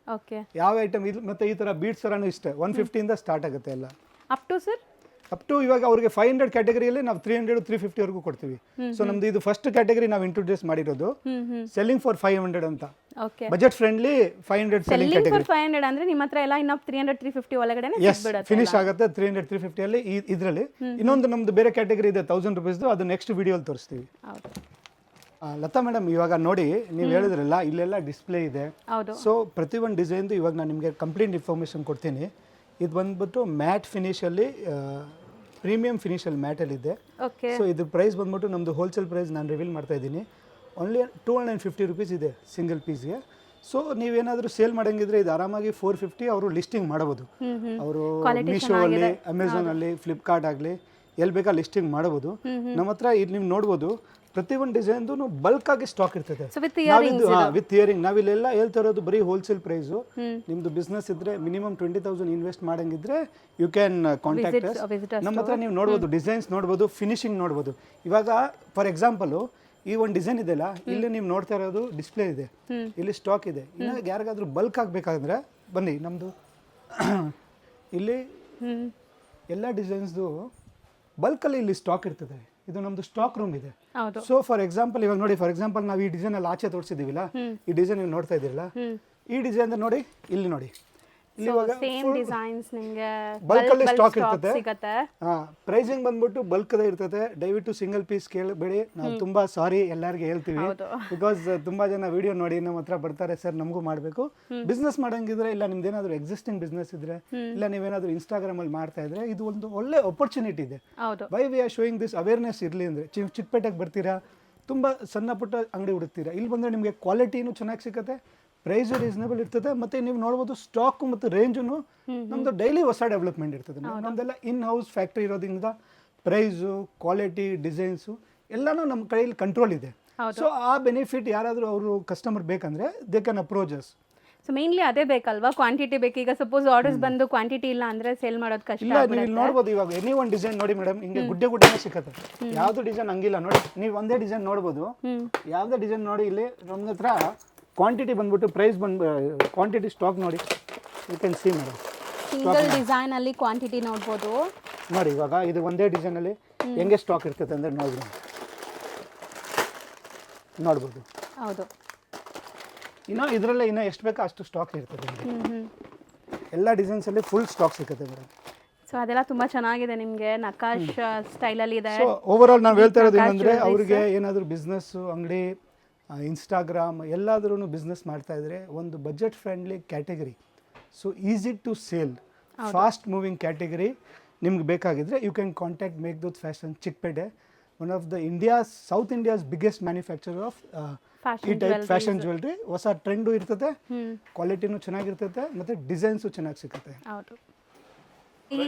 ಯಾವ ಐಟಮ್ ಇದು ಮತ್ತೆ ಈ ತರ ಬೀಡ್ಸ್ ತರಾನು ಇಷ್ಟೇ 150 ಇಂದ ಸ್ಟಾರ್ಟ್ ಆಗುತ್ತೆ ಎಲ್ಲ. ಅಪ್ ಟು ಇವಾಗ ಅವ್ರಿಗೆ 500 ಕ್ಯಾಟಗರಿಯಲ್ಲಿ ನಾವು 300 350 ವರೆಗೂ ಕೊಡ್ತೀವಿ. ಸೊ ನಮ್ದು ಇದು ಫಸ್ಟ್ ಕ್ಯಾಟಗರಿ ನಾವು ಇಂಟ್ರೊಡ್ಯೂಸ್ ಮಾಡಿರೋದು, ಸೆಲ್ಲಿಂಗ್ ಫಾರ್ 500 ಅಂತ. Budget friendly 500 selling category. 500 ಅಂದ್ರೆ ನಿಮ್ಮ ಹತ್ರ ಎಲ್ಲ ಇನ್ನ 300 350 ಒಳಗಡೆನೆ ಫಿನಿಶ್ ಆಗುತ್ತೆ. 300 350 ಅಲ್ಲಿ ಇದರಲ್ಲಿ. ಇನ್ನೊಂದು ನಮ್ದು ಬೇರೆ ಕ್ಯಾಟಗರಿ ಇದೆ 1000 ರೂಪೀಸ್ದು, ಅದು ನೆಕ್ಸ್ಟ್ ವಿಡಿಯೋಲಿ ತೋರಿಸ್ತೀವಿ. ಲತಾ ಮೇಡಮ್, ಇವಾಗ ನೋಡಿ ನೀವು ಹೇಳಿದ್ರಲ್ಲ ಇಲ್ಲೆಲ್ಲ ಡಿಸ್ಪ್ಲೇ ಇದೆ. ಸೊ ಪ್ರತಿಯೊಂದು ಡಿಸೈನ್ದು ಇವಾಗ ನಾನು ನಿಮಗೆ ಕಂಪ್ಲೀಟ್ ಇನ್ಫಾರ್ಮೇಷನ್ ಕೊಡ್ತೀನಿ. ಇದು ಬಂದ್ಬಿಟ್ಟು ಮ್ಯಾಟ್ ಫಿನಿಶಲ್ಲಿ, ಪ್ರೀಮಿಯಂ ಫಿನಿಶಲ್ಲಿ ಮ್ಯಾಟಲ್ಲಿ ಇದೆ. ಸೊ ಇದ್ರ ಪ್ರೈಸ್ ಬಂದ್ಬಿಟ್ಟು ನಮ್ಮದು ಹೋಲ್ಸೇಲ್ ಪ್ರೈಸ್ ನಾನು ರಿವೀಲ್ ಮಾಡ್ತಾ ಇದ್ದೀನಿ. ಓನ್ಲಿ 250 ರೂಪೀಸ್ ಇದೆ ಸಿಂಗಲ್ ಪೀಸ್ಗೆ. ಸೊ ನೀವೇನಾದರೂ ಸೇಲ್ ಮಾಡಂಗಿದ್ರೆ ಇದು ಆರಾಮಾಗಿ 450 ಅವರು ಲಿಸ್ಟಿಂಗ್ ಮಾಡಬಹುದು. ಅವರು ಮೀಶೋ ಅಲ್ಲಿ, ಅಮೆಝಾನ್ ಅಲ್ಲಿ, ಫ್ಲಿಪ್ಕಾರ್ಟ್ ಆಗಲಿ ಎಲ್ಲಿ ಬೇಕಾ ಲಿಸ್ಟಿಂಗ್ ಮಾಡಬಹುದು. ನಮ್ಮ ಹತ್ರ ಇಲ್ಲಿ ನೀವು ನೋಡ್ಬೋದು ಪ್ರತಿಯೊಂದು ಡಿಸೈನ್ದು ಬಲ್ಕ್ ಆಗಿ ಸ್ಟಾಕ್ ಇರ್ತದೆ ವಿತ್ ಇಯರಿಂಗ್. ನಾವಿಲ್ಲೆಲ್ಲ ಹೇಳ್ತಾ ಇರೋದು ಬರೀ ಹೋಲ್ಸೇಲ್ ಪ್ರೈಸು. ನಿಮ್ದು ಬಿಸ್ನೆಸ್ ಇದ್ರೆ ಮಿನಿಮಮ್ 20,000 ಇನ್ವೆಸ್ಟ್ ಮಾಡಂಗಿದ್ರೆ ಯು ಕ್ಯಾನ್ ಕಾಂಟ್ಯಾಕ್ಟ್ ಅಸ್. ನಮ್ಮ ಹತ್ರ ನೀವು ನೋಡ್ಬೋದು, ಡಿಸೈನ್ಸ್ ನೋಡ್ಬೋದು, ಫಿನಿಶಿಂಗ್ ನೋಡ್ಬೋದು. ಇವಾಗ ಫಾರ್ ಎಕ್ಸಾಂಪಲ್ ಈ ಒಂದು ಡಿಸೈನ್ ಇದೆಲ್ಲ, ಇಲ್ಲಿ ನೀವು ನೋಡ್ತಾ ಇರೋದು ಡಿಸ್ಪ್ಲೇ ಇದೆ, ಇಲ್ಲಿ ಸ್ಟಾಕ್ ಇದೆ. ಇನ್ನು ಯಾರಿಗಾದ್ರೂ ಬಲ್ಕ್ ಆಗಬೇಕಾದ್ರೆ ಬನ್ನಿ, ನಮ್ಮದು ಇಲ್ಲಿ ಎಲ್ಲ ಡಿಸೈನ್ಸ್ದು ಬಲ್ಕಲ್ಲಿ ಇಲ್ಲಿ ಸ್ಟಾಕ್ ಇರ್ತದೆ. ಇದು ನಮ್ದು ಸ್ಟಾಕ್ ರೂಮ್ ಇದೆ. ಸೊ ಫಾರ್ ಎಕ್ಸಾಂಪಲ್ ಇವಾಗ ನೋಡಿ, ಫಾರ್ ಎಕ್ಸಾಂಪಲ್ ನಾವು ಈ ಡಿಸೈನ್ ಅಲ್ಲಿ ಆಚೆ ತೋರಿಸಿದೀವಿಲ್ಲ, ಈ ಡಿಸೈನ್ ನೀವು ನೋಡ್ತಾ ಇದ್ದೀರಲ್ಲ, ಈ ಡಿಸೈನ್ ನೋಡಿ, ಇಲ್ಲಿ ನೋಡಿ ಸೇಮ್ ಡಿಸೈನ್ಸ್ ನಿಮಗೆ ಬಲ್ಕಲ್ಲೇ ಸ್ಟಾಕ್ ಸ್ಟಾಕ್ ಇರ್ತದೆ. ಸಿಗುತ್ತೆ. ಪ್ರೈಸಿಂಗ್ ಬಂದ್ಬಿಟ್ಟು ಬಲ್ಕ್ದೇ ಇರ್ತದೆ. ದಯವಿಟ್ಟು ಸಿಂಗಲ್ ಪೀಸ್ ಕೇಳಬೇಡಿ. ನಾವು ತುಂಬಾ ಸಾರಿ ಎಲ್ಲರಿಗೆ ಹೇಳ್ತೀವಿ, ಹೌದು. ಬಿಕಾಸ್ ತುಂಬಾ ಜನ ವಿಡಿಯೋ ನೋಡಿ ನಮ್ಮ ಹತ್ರ ಬರ್ತಾರೆ, ಸರ್ ನಮಗೂ ಮಾಡಬೇಕು ಬಿಸ್ನೆಸ್ ಮಾಡಂಗಿದ್ರೆ, ಇಲ್ಲ ನಿಮ್ದೇನಾದ್ರು ಎಕ್ಸಿಸ್ಟಿಂಗ್ ಬಿಸ್ನೆಸ್ ಇದ್ರೆ, ಇಲ್ಲ ನೀವೇನಾದ್ರು ಇನ್ಸ್ಟಾಗ್ರಾಮ್ ಅಲ್ಲಿ ಮಾಡ್ತಾ ಇದ್ರೆ, ಇದು ಒಂದು ಒಳ್ಳೆ ಆಪರ್ಚುನಿಟಿ ಇದೆ. ಹೌದು. Why we are showing this awareness ಇರಲಿ ಅಂದರೆ, ಚಿಕ್ಕಪೇಟೆಗೆ ಬರ್ತೀರಾ, ತುಂಬ ಸಣ್ಣ ಪುಟ್ಟ ಅಂಗಡಿ ಹುಡುಕ್ತೀರಾ, ಇಲ್ಲಿ ಬಂದರೆ ನಿಮಗೆ ಕ್ವಾಲಿಟಿನೂ ಚೆನ್ನಾಗಿ ಸಿಗುತ್ತೆ, ಪ್ರೈಸು ರೀಸನಬಲ್ ಇರ್ತದೆ, ಮತ್ತು ನೀವು ನೋಡ್ಬೋದು ಸ್ಟಾಕು ಮತ್ತು ರೇಂಜು ನಮ್ಮದು ಡೈಲಿ ಹೊಸ ಡೆವಲಪ್ಮೆಂಟ್ ಇರ್ತದೆ. ನಮ್ಮದೆಲ್ಲ ಇನ್ ಹೌಸ್ ಫ್ಯಾಕ್ಟ್ರಿ ಇರೋದ್ರಿಂದ ಪ್ರೈಸು, ಕ್ವಾಲಿಟಿ, ಡಿಸೈನ್ಸು ಎಲ್ಲನೂ ನಮ್ಮ ಕೈಯಲ್ಲಿ ಕಂಟ್ರೋಲ್ ಇದೆ. ಸೊ ಆ ಬೆನಿಫಿಟ್ ಯಾರಾದರೂ ಅವರು ಕಸ್ಟಮರ್ ಬೇಕಂದರೆ they can approach us. So mainly ಅದೇ ಬೇಕಲ್ವಾ, ಕ್ವಾಂಟಿಟಿ ಬೇಕು. ಈಗ ಸಪೋಸ್ ಆರ್ಡರ್ಸ್ ಬಂದು ಕ್ವಾಂಟಿಟಿ ಇಲ್ಲ ಅಂದ್ರೆ ಸೇಲ್ ಮಾಡೋದು ಕಷ್ಟ. ಇಲ್ಲ, ನೀವು ಇಲ್ಲಿ ನೋಡ್ಬೋದು, ಇವಾಗ ಎನಿ ಒಂದು ಡಿಸೈನ್ ನೋಡಿ ಮೇಡಮ್, ಹಿಂಗೆ ಗುಡ್ಡೆನೇ ಸಿಕ್ಕತ್ತೆ. ಯಾವ್ದು ಡಿಸೈನ್ ಹಂಗಿಲ್ಲ ನೋಡಿ, ನೀವು ಒಂದೇ ಡಿಸೈನ್ ನೋಡ್ಬೋದು. ಯಾವುದೇ ಡಿಸೈನ್ ನೋಡಿ, ಇಲ್ಲಿ ನಮ್ಮ ಹತ್ರ ಕ್ವಾಂಟಿಟಿ ಬಂದ್ಬಿಟ್ಟು ಪ್ರೈಸ್ ಕ್ವಾಂಟಿಟಿ ಸ್ಟಾಕ್ ನೋಡಿ, you can see madam. Single design ಅಲ್ಲಿ ಕ್ವಾಂಟಿಟಿ ನೋಡ್ಬೋದು ನೋಡಿ. ಇವಾಗ ಇದು ಒಂದೇ ಡಿಸೈನ್ ಅಲ್ಲಿ ಹೆಂಗೆ ಸ್ಟಾಕ್ ಇರ್ತದೆ ಅಂದ್ರೆ ನೋಡ್ಬೋದು. ಹೌದು. ಇನ್ನು ಇದರಲ್ಲೇ ಇನ್ನೂ ಎಷ್ಟು ಬೇಕೋ ಅಷ್ಟು ಸ್ಟಾಕ್ ಇರ್ತದೆ. ಎಲ್ಲ ಡಿಸೈನ್ಸ್ ಅಲ್ಲಿ ಫುಲ್ ಸ್ಟಾಕ್ ಸಿಗುತ್ತೆ ಮೇಡಮ್. ಸೊ ಅದೆಲ್ಲ ತುಂಬಾ ಚೆನ್ನಾಗಿದೆ, ನಿಮಗೆ ನಕಾಶ್ ಸ್ಟೈಲಲ್ಲಿ ಇದೆ. ಸೊ ಓವರ್ ಆಲ್ ನಾವು ಹೇಳ್ತಾ ಇರೋದು ಏನಂದ್ರೆ, ಅವ್ರಿಗೆ ಏನಾದರೂ ಬಿಸ್ನೆಸ್, ಅಂಗಡಿ, ಇನ್ಸ್ಟಾಗ್ರಾಮ್ ಎಲ್ಲಾದ್ರೂ ಬಿಸ್ನೆಸ್ ಮಾಡ್ತಾ ಇದ್ರೆ, ಒಂದು budget friendly category, so easy to sale, fast moving category ನಿಮ್ಗೆ ಬೇಕಾಗಿದ್ರೆ, you can contact Meghdoot fashion, Chikkapete, one of the south India's biggest manufacture of ಈ ಟೈಪ್ ಫ್ಯಾಷನ್ ಜ್ಯುವೆಲ್ರಿ. ಹೊಸ ಟ್ರೆಂಡು ಇರ್ತದೆ, ಕ್ವಾಲಿಟಿನೂ ಚೆನ್ನಾಗಿರ್ತದೆ, ಮತ್ತು ಡಿಸೈನ್ಸು ಚೆನ್ನಾಗಿ ಸಿಗುತ್ತೆ. ಹೌದು.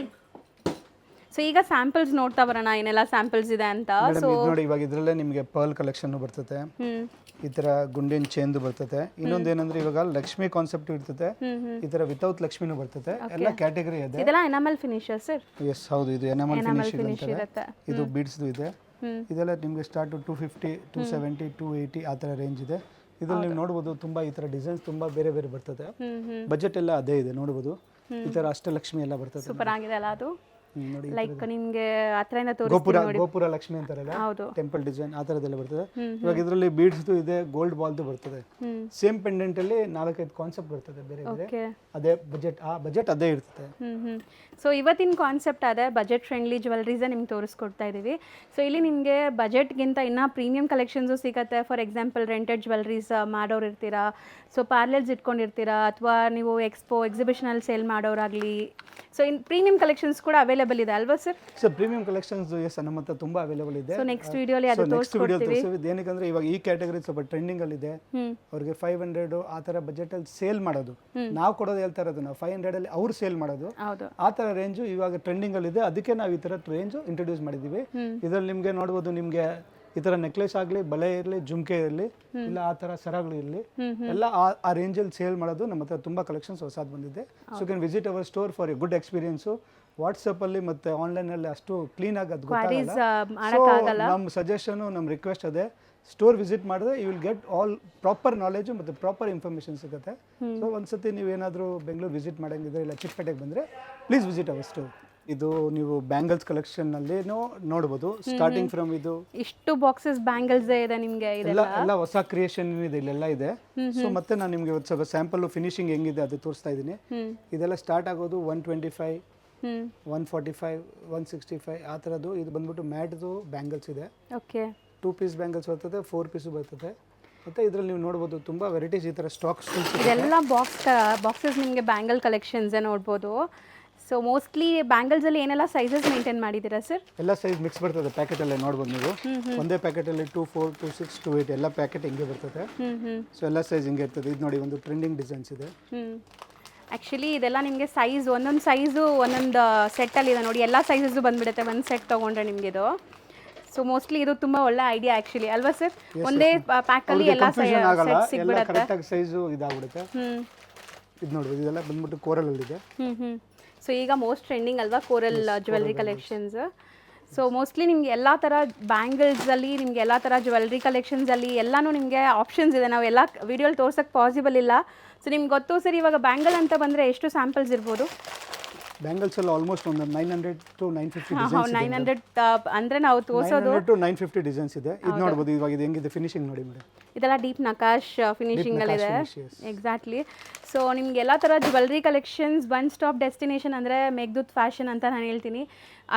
ಸೊ ಈಗ ಸ್ಯಾಂಪಲ್ಸ್ ನೋಡ್ತಾ ಬರೋಣ, ಏನೆಲ್ಲ ಸ್ಯಾಂಪಲ್ಸ್ ಇದೆ ಅಂತ. ಸೊ ನೋಡಿ, ಇವಾಗ ಇದರಲ್ಲೇ ನಿಮಗೆ ಪರ್ಲ್ ಕಲೆಕ್ಷನ್ ಬರ್ತದೆ, ಈ ಥರ ಗುಂಡಿನ ಚೇಂದು ಬರ್ತದೆ. ಇನ್ನೊಂದು ಏನಂದ್ರೆ, ಇವಾಗ ಲಕ್ಷ್ಮಿ ಕಾನ್ಸೆಪ್ಟ್ ಇರ್ತದೆ, ಈ ಥರ ವಿತೌಟ್ ಲಕ್ಷ್ಮಿನೂ ಬರ್ತದೆ. ಎಲ್ಲ ಕ್ಯಾಟಗರಿ ಇದೆ. ಇದೆಲ್ಲ ಎನಾಮಲ್ ಫಿನಿಶರ್ ಸರ್? ಎಸ್, ಹೌದು. ಇದು ಎನಾಮಲ್ ಫಿನಿಶ್ ಇರುತ್ತೆ. ಇದು ಬೀಡ್ಸ್ದು ಇದೆ. ಇದೆಲ್ಲ ನಿಮಗೆ ಸ್ಟಾರ್ಟ್ 250, 270, 280 ಆ ಥರ ರೇಂಜ್ ಇದೆ. ಇದ್ರಲ್ಲಿ ನೀವು ನೋಡ್ಬೋದು, ತುಂಬ ಈ ಥರ ಡಿಸೈನ್ಸ್ ತುಂಬ ಬೇರೆ ಬೇರೆ ಬರ್ತದೆ. ಬಜೆಟ್ ಎಲ್ಲ ಅದೇ ಇದೆ, ನೋಡ್ಬೋದು. ಈ ಥರ ಅಷ್ಟಲಕ್ಷ್ಮಿ ಎಲ್ಲ ಬರ್ತದೆ. ಸೂಪರ್ ಆಗಿದೆ ಅಲ್ಲ ಅದು, ನೋಡಿ. ಲೈಕ್ ನಿಮಗೆ ಹತ್ರದಿಂದ ಗೋಪುರ ಲಕ್ಷ್ಮಿ ಅಂತಾರಲ್ಲ, ಟೆಂಪಲ್ ಡಿಸೈನ್ ಆ ಥರದ್ದೆಲ್ಲ ಬರ್ತದೆ. ಇವಾಗ ಇದರಲ್ಲಿ ಬೀಡ್ಸ್ದು ಇದೆ, ಗೋಲ್ಡ್ ಬಾಲ್ದು ಬರ್ತದೆ. ಸೇಮ್ ಪೆಂಡೆಂಟ್ ಅಲ್ಲಿ 4-5 ಕಾನ್ಸೆಪ್ಟ್ ಬರ್ತದೆ ಬೇರೆ ಬೇರೆ. ಅದೇ ಬಜೆಟ್ ಅದೇ ಇರ್ತದೆ. ಸೊ ಇವತ್ತಿನ ಕಾನ್ಸೆಪ್ಟ್ ಅದೇ, ಬಜೆಟ್ ಫ್ರೆಂಡ್ಲಿ ಜ್ಯುವೆಲ್ರೀಸೇ ನಿಮ್ಗೆ ತೋರಿಸ್ಕೊಡ್ತಾ ಇದ್ದೀವಿ. ಸೊ ಇಲ್ಲಿ ನಿಮಗೆ ಬಜೆಟ್ಗಿಂತ ಇನ್ನೂ ಪ್ರೀಮಿಯಂ ಕಲೆಕ್ಷನ್ಸು ಸಿಗುತ್ತೆ. ಫಾರ್ ಎಕ್ಸಾಂಪಲ್ ರೆಂಟೆಡ್ ಜ್ಯುವೆಲ್ರೀಸ್ ಮಾಡೋರು ಇರ್ತೀರಾ, ಸೊ ಪಾರ್ಲರ್ಸ್ ಇಟ್ಕೊಂಡಿರ್ತೀರಾ, ಅಥವಾ ನೀವು ಎಕ್ಸಿಬಿಷನಲ್ಲಿ ಸೇಲ್ ಮಾಡೋರಾಗಲಿ, ಸೊ ಇನ್ ಪ್ರೀಮಿಯಂ ಕಲೆಕ್ಷನ್ಸ್ ಕೂಡ ಅವೈಲೇಬಲ್ ಇದೆ ಅಲ್ವಾ sir? Sir premium collections yes ನಮ್ಮ ಹತ್ರ ತುಂಬಾ ಅವೈಲೇಬಲ್ ಇದೆ. ಸೊ ನೆಕ್ಸ್ಟ್ ವಿಡಿಯೋಲಿ ಅದು ತೋರಿಸ್ಕೊಡ್ತೀವಿ. ಏನಕ್ಕಂದ್ರೆ ಇವಾಗ ಈ ಕ್ಯಾಟಗರಿ ಸ್ವಲ್ಪ ಟ್ರೆಂಡಿಂಗ್ ಅಲ್ಲಿ ಇದೆ. ಅವ್ರಿಗೆ 500 ಆ ತರ ಬಜೆಟ್ ಅಲ್ಲಿ ಸೇಲ್ ಮಾಡೋದು, ನಾವು ಕೊಡೋದು ಹೇಳ್ತಾ ಇರೋದು, ನಾವು 500 ಅಲ್ಲಿ ಅವ್ರು ಸೇಲ್ ಮಾಡೋದು, ಆ ತರ ರೇಂಜು ಇವಾಗ ಟ್ರೆಂಡಿಂಗ್ ಅಲ್ಲಿ ಇದೆ. ಅದಕ್ಕೆ ನಾವು ಈ ತರ ರೇಂಜ್ ಇಂಟ್ರೊಡ್ಯೂಸ್ ಮಾಡಿದೀವಿ. ಇದ್ರಲ್ಲಿ ನಿಮ್ಗೆ ನೋಡ್ಬೋದು, ನಿಮ್ಗೆ ಈ ತರ ನೆಕ್ಲೆಸ್ ಆಗಲಿ, ಬಳೆ ಇರಲಿ, ಜುಮ್ಕೆ ಇರಲಿ, ಇಲ್ಲ ಆ ತರ ಸರಗಳು ಇರಲಿ, ಎಲ್ಲ ಆ ರೇಂಜಲ್ಲಿ ಸೇಲ್ ಮಾಡೋದು. ನಮ್ಮ ಹತ್ರ ತುಂಬಾ ಕಲೆಕ್ಷನ್ಸ್ ಹೊಸದು ಬಂದಿದೆ. So can visit hour store for A good experience. WhatsApp ಅಲ್ಲಿ ಮತ್ತೆ ಆನ್ಲೈನ್ ಅಲ್ಲಿ ಅಷ್ಟು ಕ್ಲೀನ್ ಆಗಿ ಅದು ಗೊತ್ತಾಗಲ್ಲ. ನಮ್ಮ ಸಜೆಷನ್, ನಮ್ಮ ರಿಕ್ವೆಸ್ಟ್ ಅದೇ, ಸ್ಟೋರ್ ವಿಸಿಟ್ ಮಾಡಿದ್ರೆ you will get all proper knowledge ಮತ್ತು ಪ್ರಾಪರ್ ಇನ್ಫಾರ್ಮೇಷನ್ ಸಿಗುತ್ತೆ. ಸೊ ಒಂದ್ಸತಿ ನೀವೇನಾದರೂ ಬೆಂಗಳೂರು ವಿಸಿಟ್ ಮಾಡಂಗಿದ್ರೆ, ಇಲ್ಲ ಚಿಕ್ಕಪೇಟೆಗೆ ಬಂದರೆ ಪ್ಲೀಸ್ ವಿಸಿಟ್ ಅವರ್ ಸ್ಟೋರ್. ಇದು ನೀವು ಬ್ಯಾಂಗಲ್ಸ್ ಕಲೆಕ್ಷನ್ ನಲ್ಲಿ ನೋಡಬಹುದು. ಸ್ಟಾರ್ಟಿಂಗ್ ಫ್ರಮ್ ಇದು ಇಷ್ಟು ಬಾಕ್ಸಸ್ ಬ್ಯಾಂಗಲ್ಸ್ ಇದೆ ನಿಮಗೆ. ಎಲ್ಲ ಹೊಸ ಕ್ರಿಯೇಷನ್ ಇದೆ, ಇಲ್ಲೆಲ್ಲ ಇದೆ. ಸೊ ಮತ್ತೆ ನಾನು ನಿಮಗೆ ಸ್ವಲ್ಪ ಸ್ಯಾಂಪಲ್ ಫಿನಿಶಿಂಗ್ ಹೆಂಗಿದೆ ಅದು ತೋರಿಸ್ತಾ ಇದ್ದೀನಿ. ಇದೆಲ್ಲ ಸ್ಟಾರ್ಟ್ ಆಗೋದು 125, 145, 165 ಆ ಥರದ್ದು. ಇದು ಬಂದ್ಬಿಟ್ಟು ಮ್ಯಾಟ್ದು ಬ್ಯಾಂಗಲ್ಸ್ ಇದೆ. ಓಕೆ, 2 ಪೀಸ್ ಬ್ಯಾಂಗಲ್ಸ್ ಬರ್ತದೆ, 4 ಪೀಸು ಬರ್ತದೆ. ಮತ್ತು ಇದರಲ್ಲಿ ನೀವು ನೋಡ್ಬೋದು ತುಂಬ ವೆರೈಟೀಸ್, ಈ ಥರ ಸ್ಟಾಕ್ಸ್. ಇದೆಲ್ಲ ಬಾಕ್ಸಸ್ ನಿಮಗೆ ಬ್ಯಾಂಗಲ್ ಕಲೆಕ್ಷನ್ಸೇ ನೋಡ್ಬೋದು. ಸೊ ಮೋಸ್ಟ್ಲಿ ಬ್ಯಾಂಗಲ್ಸಲ್ಲಿ ಏನೆಲ್ಲ ಸೈಜಸ್ ಮೇಂಟೈನ್ ಮಾಡಿದ್ದೀರಾ ಸರ್? ಎಲ್ಲ ಸೈಜ್ ಮಿಕ್ಸ್ ಬರ್ತದೆ ಪ್ಯಾಕೆಟಲ್ಲೇ ನೋಡ್ಬೋದು ನೀವು. ಒಂದೇ ಪ್ಯಾಕೆಟಲ್ಲಿ 2, 4, 2, 6, 2, 8 ಎಲ್ಲ ಪ್ಯಾಕೆಟ್ ಹಿಂಗೆ ಬರ್ತದೆ. ಸೊ ಎಲ್ಲ ಸೈಜ್ ಹಿಂಗೆ ಇರ್ತದೆ. ಇದು ನೋಡಿ, ಒಂದು ಟ್ರೆಂಡಿಂಗ್ ಡಿಸೈನ್ಸ್ ಇದೆ. ಆ್ಯಕ್ಚುಲಿ ಇದೆಲ್ಲ ನಿಮಗೆ ಸೈಜ್, ಒಂದೊಂದು ಸೈಜು ಒಂದೊಂದು ಸೆಟ್ಟಲ್ಲಿ ಇದೆ ನೋಡಿ. ಎಲ್ಲ ಸೈಜಸ್ಸು ಬಂದುಬಿಡುತ್ತೆ ಒಂದು ಸೆಟ್ ತೊಗೊಂಡ್ರೆ ನಿಮಗೆ ಇದು. ಸೊ ಮೋಸ್ಟ್ಲಿ ಇದು ತುಂಬ ಒಳ್ಳೆ ಐಡಿಯಾ ಆ್ಯಕ್ಚುಲಿ ಅಲ್ವಾ ಸರ್? ಒಂದೇ ಪ್ಯಾಕಲ್ಲಿ ಎಲ್ಲ ಕರೆಕ್ಟಾಗಿ ಸೈಜು ಇದಾಗ್ಬಿಡುತ್ತೆ. ಇದು ನೋಡ್ಬೋದು, ಇದೆಲ್ಲ ಬಂದ್ಬಿಟ್ಟು ಕೋರಲಲ್ಲಿದೆ. ಸೊ ಈಗ ಮೋಸ್ಟ್ ಟ್ರೆಂಡಿಂಗ್ ಅಲ್ವಾ coral jewellery collections. So mostly ನಿಮಗೆ ಎಲ್ಲ ಥರ ಬ್ಯಾಂಗಲ್ಸಲ್ಲಿ, ನಿಮಗೆ ಎಲ್ಲ ಥರ ಜ್ಯುವೆಲ್ರಿ ಕಲೆಕ್ಷನ್ಸಲ್ಲಿ ಎಲ್ಲನೂ ನಿಮಗೆ ಆಪ್ಷನ್ಸ್ ಇದೆ. ನಾವು ಎಲ್ಲ ವೀಡಿಯೋಲಿ ತೋರ್ಸೋಕ್ಕೆ ಪಾಸಿಬಲ್ ಇಲ್ಲ. ಸೊ ನಿಮ್ಗೆ ಗೊತ್ತು ಸರ್, ಇವಾಗ ಬ್ಯಾಂಗಲ್ ಅಂತ ಬಂದರೆ ಎಷ್ಟು ಸ್ಯಾಂಪಲ್ಸ್ ಇರ್ಬೋದು? ಬ್ಯಾಂಗಲ್ಸಲ್ಲಿ ಆಲ್ಮೋಸ್ಟ್ ಒಂದು 900 to 950 ಡಿಸೈನ್ಸ್ 900 ಅಂದರೆ ನಾವು ತೋರಿಸೋದು 900 to 950 ಡಿಸೈನ್ಸ್ ಇದೆ. ಇದು ನೋಡ್ಬೋದು ಇವಾಗ ಇದು ಹೆಂಗಿದೆ ಫಿನಿಶಿಂಗ್ ನೋಡಿ ಮೇಡಮ್. ಇದೆಲ್ಲ deep ನಕಾಶ್ ಫಿನಿಶಿಂಗಲ್ಲಿದೆ. finish, yes. Exactly. So ನಿಮ್ಗೆ ಎಲ್ಲ ಥರ jewellery collections one stop destination ಅಂದರೆ ಮೇಘದೂತ್ ಫ್ಯಾಷನ್ ಅಂತ ನಾನು ಹೇಳ್ತೀನಿ.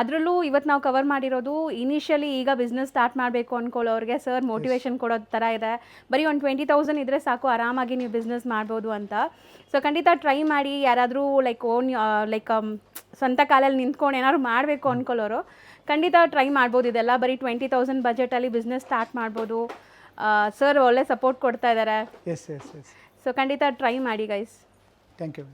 ಅದರಲ್ಲೂ ಇವತ್ತು ನಾವು ಕವರ್ ಮಾಡಿರೋದು ಇನಿಷಿಯಲಿ ಈಗ ಬಿಸ್ನೆಸ್ ಸ್ಟಾರ್ಟ್ ಮಾಡಬೇಕು ಅಂದ್ಕೊಳ್ಳೋರಿಗೆ ಸರ್ ಮೋಟಿವೇಶನ್ ಕೊಡೋದು ಥರ ಇದೆ. ಬರೀ ಒಂದು 20,000 ಇದ್ದರೆ ಸಾಕು, ಆರಾಮಾಗಿ ನೀವು ಬಿಸ್ನೆಸ್ ಮಾಡ್ಬೋದು ಅಂತ. ಸೊ ಖಂಡಿತ ಟ್ರೈ ಮಾಡಿ. ಯಾರಾದರೂ ಲೈಕ್ ಸ್ವಂತ ಕಾಲಲ್ಲಿ ನಿಂತ್ಕೊಂಡು ಏನಾದ್ರು ಮಾಡಬೇಕು ಅಂದ್ಕೊಳ್ಳೋರು ಖಂಡಿತ ಟ್ರೈ ಮಾಡ್ಬೋದು. ಇದೆಲ್ಲ ಬರೀ 20,000 ಬಜೆಟಲ್ಲಿ ಬಿಸ್ನೆಸ್ ಸ್ಟಾರ್ಟ್ ಮಾಡ್ಬೋದು. ಸರ್ ಒಳ್ಳೆ ಸಪೋರ್ಟ್ ಕೊಡ್ತಾ ಇದ್ದಾರೆ. Yes yes yes. ಸೊ ಖಂಡಿತ ಟ್ರೈ ಮಾಡಿ ಗೈಸ್. Thank you.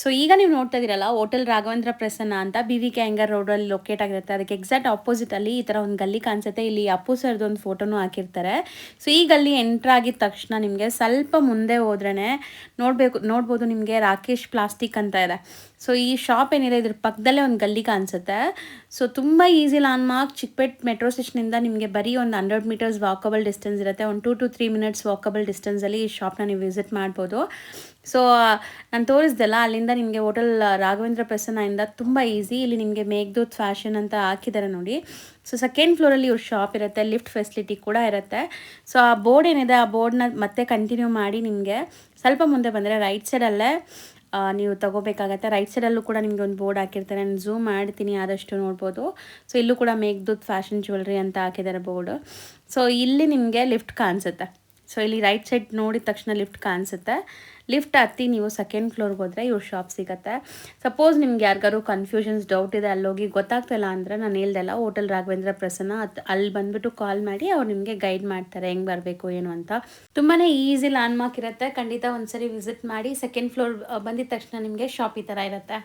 ಸೊ ಈಗ ನೀವು ನೋಡ್ತಾ ಇದ್ದೀರಲ್ಲ ಹೋಟೆಲ್ ರಾಘವೇಂದ್ರ ಪ್ರಸನ್ನ ಅಂತ BVK Iyengar ರೋಡಲ್ಲಿ ಲೊಕೇಟ್ ಆಗಿರುತ್ತೆ. ಅದಕ್ಕೆ ಎಕ್ಸಾಕ್ಟ್ ಆಪೋಸಿಟಲ್ಲಿ ಈ ಥರ ಒಂದು ಗಲ್ಲಿ ಕಾಣಿಸುತ್ತೆ. ಇಲ್ಲಿ ಅಪ್ಪು ಸರ್ದೊಂದು ಫೋಟೋನು ಹಾಕಿರ್ತಾರೆ. ಸೊ ಈ ಗಲ್ಲಿ ಎಂಟ್ರ್ ಆಗಿದ ತಕ್ಷಣ ನಿಮಗೆ ಸ್ವಲ್ಪ ಮುಂದೆ ಹೋದ್ರೇ ನೋಡ್ಬೋದು ನಿಮಗೆ ರಾಕೇಶ್ ಪ್ಲಾಸ್ಟಿಕ್ ಅಂತ ಇದೆ. ಸೊ ಈ ಶಾಪ್ ಏನಿದೆ ಇದ್ರ ಪಕ್ಕದಲ್ಲೇ ಒಂದು ಗಲ್ಲಿ ಕಾಣಿಸುತ್ತೆ. ಸೊ ತುಂಬ ಈಸಿ ಲ್ಯಾಂಡ್ಮಾರ್ಕ್. ಚಿಕ್ಕಪೇಟ್ ಮೆಟ್ರೋ ಸ್ಟೇಷನಿಂದ ನಿಮಗೆ ಬರೀ ಒಂದು 100 meters ವಾಕಬಲ್ ಡಿಸ್ಟೆನ್ಸ್ ಇರುತ್ತೆ. ಒಂದು 2 to 3 minutes ವಾಕಬಲ್ ಡಿಸ್ಟೆನ್ಸಲ್ಲಿ ಈ ಶಾಪ್ನ ನೀವು ವಿಸಿಟ್ ಮಾಡ್ಬೋದು. ಸೊ ನಾನು ತೋರಿಸ್ದೆಲ್ಲ ಅಲ್ಲಿಂದ ನಿಮಗೆ ಹೋಟೆಲ್ ರಾಘವೇಂದ್ರ ಪ್ರಸನ್ನದಿಂದ ತುಂಬ ಈಸಿ. ಇಲ್ಲಿ ನಿಮಗೆ ಮೇಘದೂತ್ ಫ್ಯಾಷನ್ ಅಂತ ಹಾಕಿದ್ದಾರೆ ನೋಡಿ. ಸೊ ಸೆಕೆಂಡ್ ಫ್ಲೋರಲ್ಲಿ ಇವ್ರ ಶಾಪ್ ಇರುತ್ತೆ. ಲಿಫ್ಟ್ ಫೆಸಿಲಿಟಿ ಕೂಡ ಇರುತ್ತೆ. ಸೊ ಆ ಬೋರ್ಡ್ ಏನಿದೆ ಆ ಬೋರ್ಡ್ನ ಮತ್ತೆ ಕಂಟಿನ್ಯೂ ಮಾಡಿ ನಿಮಗೆ ಸ್ವಲ್ಪ ಮುಂದೆ ಬಂದರೆ ರೈಟ್ ಸೈಡಲ್ಲೇ ನೀವು ತಗೋಬೇಕಾಗತ್ತೆ. ರೈಟ್ ಸೈಡಲ್ಲೂ ಕೂಡ ನಿಮಗೆ ಒಂದು ಬೋರ್ಡ್ ಹಾಕಿರ್ತಾರೆ. ನಾನು ಝೂಮ್ ಮಾಡ್ತೀನಿ ಆದಷ್ಟು ನೋಡ್ಬೋದು. ಸೊ ಇಲ್ಲೂ ಕೂಡ ಮೇಘದೂತ್ ಫ್ಯಾಷನ್ ಜ್ಯುವೆಲ್ರಿ ಅಂತ ಹಾಕಿದ್ದಾರೆ ಬೋರ್ಡು. ಸೊ ಇಲ್ಲಿ ನಿಮಗೆ ಲಿಫ್ಟ್ ಕಾಣಿಸುತ್ತೆ. ಸೊ ಇಲ್ಲಿ ರೈಟ್ ಸೈಡ್ ನೋಡಿದ ತಕ್ಷಣ ಲಿಫ್ಟ್ ಕಾಣಿಸುತ್ತೆ. ಲಿಫ್ಟ್ ಹತ್ತಿ ನೀವು ಸೆಕೆಂಡ್ ಫ್ಲೋರ್ಗೆ ಹೋದರೆ ಇವ್ರ ಶಾಪ್ ಸಿಗುತ್ತೆ. ಸಪೋಸ್ ನಿಮ್ಗೆ ಯಾರಿಗಾರು ಕನ್ಫ್ಯೂಷನ್ಸ್ ಡೌಟ್ ಇದೆ ಅಲ್ಲೋಗಿ ಗೊತ್ತಾಗ್ತಿಲ್ಲ ಅಂದರೆ ನಾನು ಹೇಳ್ದೆಲ್ಲ ಹೋಟೆಲ್ ರಾಘವೇಂದ್ರ ಪ್ರಸನ್ನ ಅಲ್ಲಿ ಬಂದುಬಿಟ್ಟು ಕಾಲ್ ಮಾಡಿ ಅವ್ರು ನಿಮಗೆ ಗೈಡ್ ಮಾಡ್ತಾರೆ ಹೆಂಗೆ ಬರಬೇಕು ಏನು ಅಂತ. ತುಂಬಾ ಈಸಿ ಲ್ಯಾಂಡ್ಮಾರ್ಕ್ ಇರುತ್ತೆ. ಖಂಡಿತ ಒಂದ್ಸರಿ ವಿಸಿಟ್ ಮಾಡಿ. ಸೆಕೆಂಡ್ ಫ್ಲೋರ್ ಬಂದಿದ ತಕ್ಷಣ ನಿಮಗೆ ಶಾಪ್ ಈ ಥರ ಇರುತ್ತೆ.